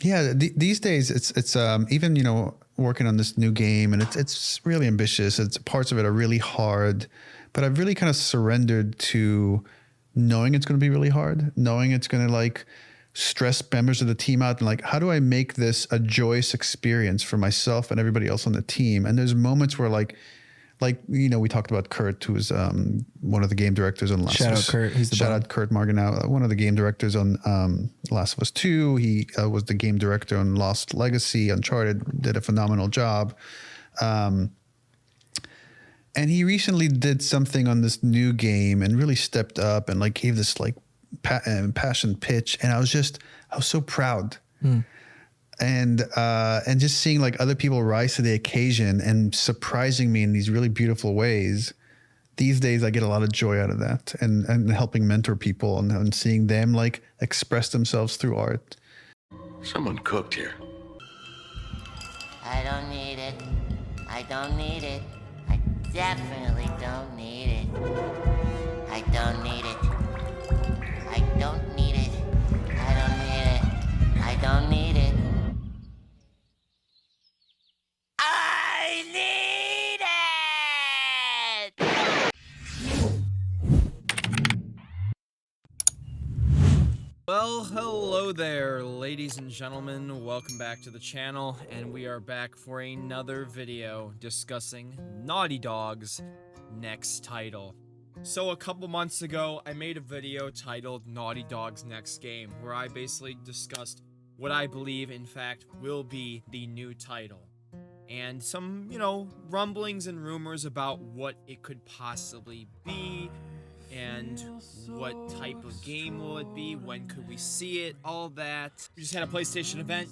Yeah, these days it's even working on this new game, and it's really ambitious. It's parts of it are really hard, but I've really kind of surrendered to knowing it's going to be really hard, knowing it's going to like stress members of the team out, and like, how do I make this a joyous experience for myself and everybody else on the team? And there's moments where like we talked about Kurt, who was one of the game directors on Last of Us. Shout out Kurt. He's the Shout out Kurt Marganow, one of the game directors on Last of Us 2. He was the game director on Lost Legacy, Uncharted, did a phenomenal job. And he recently did something on this new game and really stepped up and like gave this like passion pitch. And I was so proud. And just seeing like other people rise to the occasion and surprising me in these really beautiful ways. These days I get a lot of joy out of that, and helping mentor people and seeing them like express themselves through art. Someone cooked here. I don't need it. I don't need it. I definitely don't need it. I don't need it. I don't need it. I don't need it. I don't need it. I need it! Well, hello there, ladies and gentlemen. Welcome back to the channel, and we are back for another video discussing Naughty Dog's next title. So a couple months ago, I made a video titled Naughty Dog's Next Game, where I basically discussed what I believe, in fact, will be the new title. And some, rumblings and rumors about what it could possibly be, and what type of game will it be, when could we see it, all that. We just had a PlayStation event.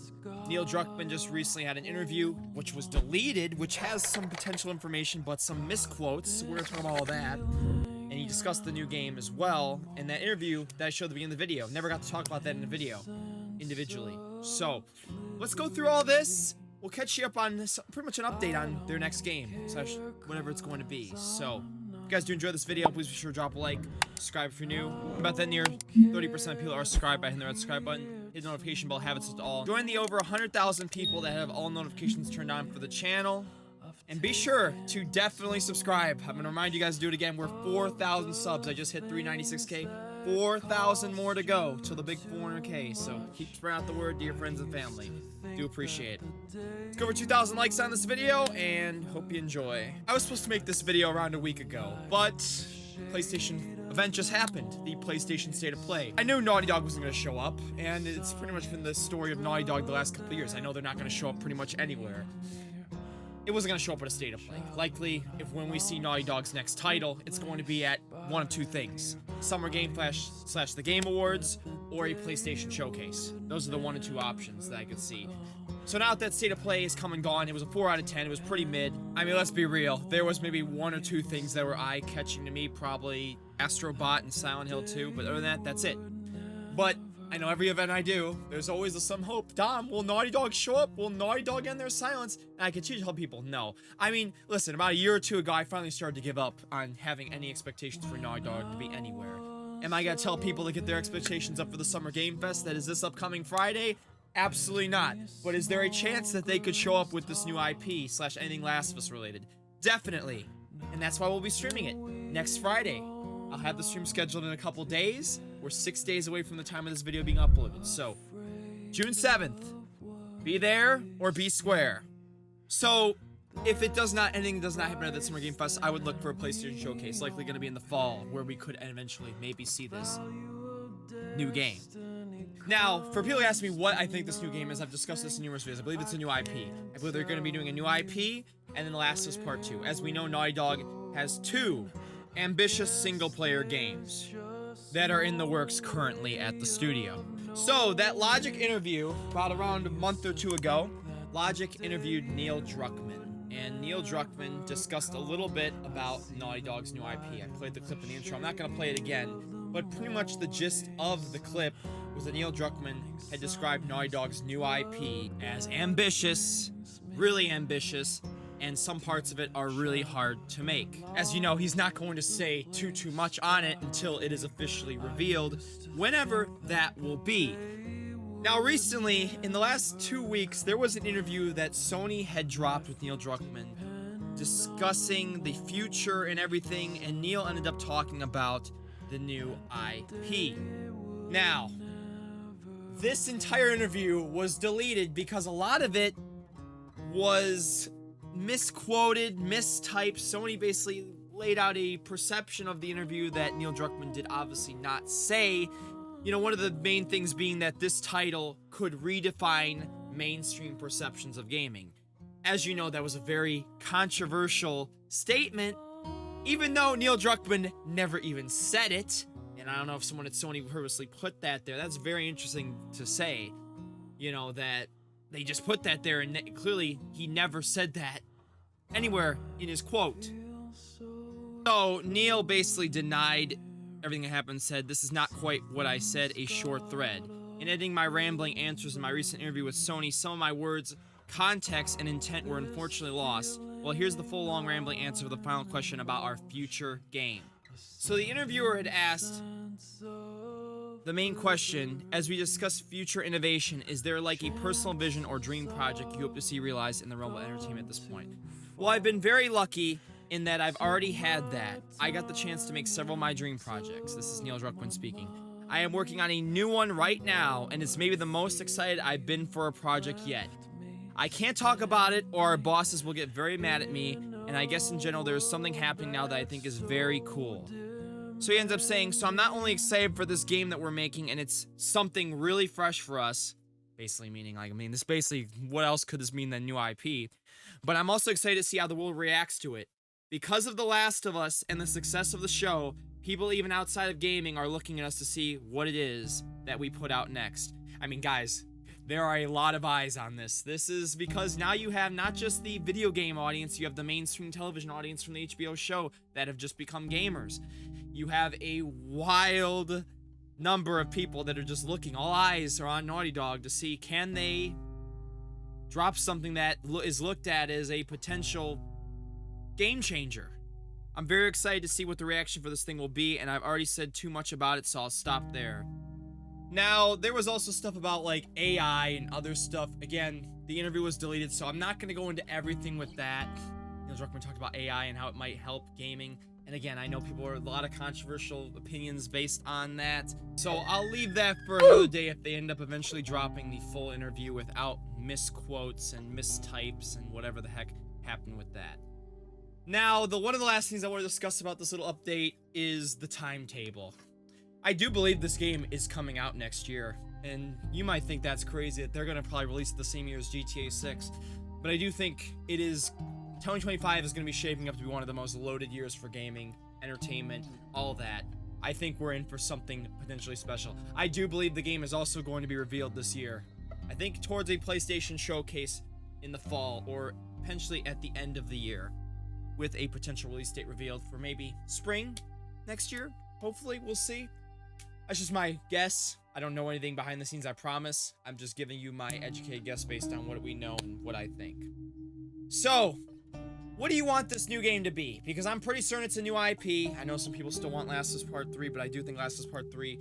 Neil Druckmann just recently had an interview, which was deleted, which has some potential information, but some misquotes. We're gonna talk about all that. And he discussed the new game as well. And that interview that I showed at the beginning of the video, never got to talk about that in the video, individually. So, let's go through all this. We'll catch you up on this, pretty much an update on their next game, slash whatever it's going to be. So, if you guys do enjoy this video, please be sure to drop a like, subscribe if you're new. About that near 30% of people are subscribed by hitting the red subscribe button. Hit the notification bell, have it set to all. Join the over 100,000 people that have all notifications turned on for the channel. And be sure to definitely subscribe. I'm gonna remind you guys to do it again. We're 4,000 subs. I just hit 396K. 4,000 more to go till the big 400K. So keep spreading out the word to your friends and family. Do appreciate it. Let's go over 2,000 likes on this video and hope you enjoy. I was supposed to make this video around a week ago, but PlayStation event just happened. The PlayStation State of Play. I knew Naughty Dog wasn't going to show up, and it's pretty much been the story of Naughty Dog the last couple of years. I know they're not going to show up pretty much anywhere. It wasn't going to show up at a State of Play. Likely, when we see Naughty Dog's next title, it's going to be at one of two things. Summer Game Flash / the Game Awards, or a PlayStation Showcase. Those are the 1 or 2 options that I could see. So now that State of Play is come and gone, it was a 4 out of 10, it was pretty mid. I mean, let's be real, there was maybe 1 or 2 things that were eye-catching to me, probably Astro Bot and Silent Hill 2, but other than that, that's it. But I know every event I do, there's always some hope. Dom, will Naughty Dog show up? Will Naughty Dog end their silence? And I continue to tell people, no. I mean, listen, about a year or 2 ago, I finally started to give up on having any expectations for Naughty Dog to be anywhere. Am I gonna tell people to get their expectations up for the Summer Game Fest that is this upcoming Friday? Absolutely not. But is there a chance that they could show up with this new IP / anything Last of Us related? Definitely. And that's why we'll be streaming it next Friday. I'll have the stream scheduled in a couple days. We're 6 days away from the time of this video being uploaded. So, June 7th. Be there or be square. So, if anything does not happen at the Summer Game Fest, I would look for a PlayStation Showcase, likely going to be in the fall, where we could eventually maybe see this new game. Now, for people who ask me what I think this new game is, I've discussed this in numerous videos. I believe it's a new IP. I believe they're going to be doing a new IP, and then The Last of Us Part 2. As we know, Naughty Dog has 2 ambitious single-player games that are in the works currently at the studio. So, that Logic interview, about around a month or 2 ago, Logic interviewed Neil Druckmann. And Neil Druckmann discussed a little bit about Naughty Dog's new IP. I played the clip in the intro. I'm not going to play it again, but pretty much the gist of the clip was that Neil Druckmann had described Naughty Dog's new IP as ambitious, really ambitious, and some parts of it are really hard to make. As you know, he's not going to say too much on it until it is officially revealed, whenever that will be. Now, recently, in the last 2 weeks, there was an interview that Sony had dropped with Neil Druckmann discussing the future and everything, and Neil ended up talking about the new IP. Now, this entire interview was deleted because a lot of it was misquoted, mistyped. Sony basically laid out a perception of the interview that Neil Druckmann did obviously not say. You know, one of the main things being that this title could redefine mainstream perceptions of gaming. As you know, that was a very controversial statement, even though Neil Druckmann never even said it. And I don't know if someone at Sony purposely put that there. That's very interesting to say, you know, that they just put that there, and clearly he never said that anywhere in his quote. So Neil basically denied everything that happened, said, "This is not quite what I said, a short thread. In editing my rambling answers in my recent interview with Sony, some of my words, context, and intent were unfortunately lost. Well, here's the full long rambling answer for the final question about our future game." So the interviewer had asked the main question, as we discuss future innovation, is there like a personal vision or dream project you hope to see realized in the realm of entertainment at this point? Well, I've been very lucky in that I've already had that. I got the chance to make several of my dream projects. This is Neil Druckmann speaking. I am working on a new one right now, and it's maybe the most excited I've been for a project yet. I can't talk about it or our bosses will get very mad at me, and I guess in general there's something happening now that I think is very cool. So he ends up saying, so I'm not only excited for this game that we're making, and it's something really fresh for us, basically meaning, like, I mean, this basically, what else could this mean than new IP? But I'm also excited to see how the world reacts to it. Because of The Last of Us and the success of the show, people even outside of gaming are looking at us to see what it is that we put out next. I mean, guys, there are a lot of eyes on this. This is because now you have not just the video game audience, you have the mainstream television audience from the HBO show that have just become gamers. You have a wild number of people that are just looking. All eyes are on Naughty Dog to see, can they drop something that is looked at as a potential game changer. I'm very excited to see what the reaction for this thing will be, and I've already said too much about it, so I'll stop there. Now, there was also stuff about, like, AI and other stuff. Again, the interview was deleted, so I'm not going to go into everything with that. Neil Druckmann talked about AI and how it might help gaming. And again, I know people are a lot of controversial opinions based on that. So I'll leave that for another day if they end up eventually dropping the full interview without misquotes and mistypes and whatever the heck happened with that. Now, one of the last things I want to discuss about this little update is the timetable. I do believe this game is coming out next year, and you might think that's crazy that they're going to probably release it the same year as GTA 6, but I do think it is. 2025 is going to be shaping up to be one of the most loaded years for gaming, entertainment, all that. I think we're in for something potentially special. I do believe the game is also going to be revealed this year. I think towards a PlayStation showcase in the fall, or potentially at the end of the year, with a potential release date revealed for maybe spring next year. Hopefully, we'll see. That's just my guess. I don't know anything behind the scenes, I promise. I'm just giving you my educated guess based on what we know and what I think. So, what do you want this new game to be? Because I'm pretty certain it's a new IP. I know some people still want Last of Us Part 3, but I do think Last of Us Part 3,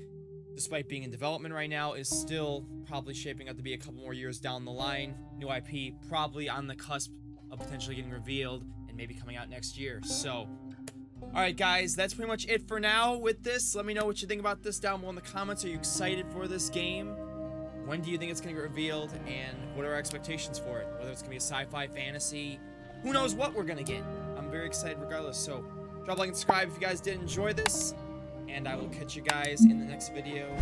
despite being in development right now, is still probably shaping up to be a couple more years down the line. New IP probably on the cusp of potentially getting revealed and maybe coming out next year. So, alright guys, that's pretty much it for now with this. Let me know what you think about this down below in the comments. Are you excited for this game? When do you think it's going to get revealed? And what are our expectations for it? Whether it's going to be a sci-fi, fantasy, who knows what we're going to get. I'm very excited regardless. So, drop a like and subscribe if you guys did enjoy this. And I will catch you guys in the next video.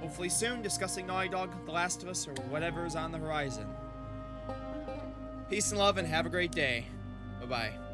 Hopefully soon, discussing Naughty Dog, The Last of Us, or whatever is on the horizon. Peace and love, and have a great day. Bye-bye.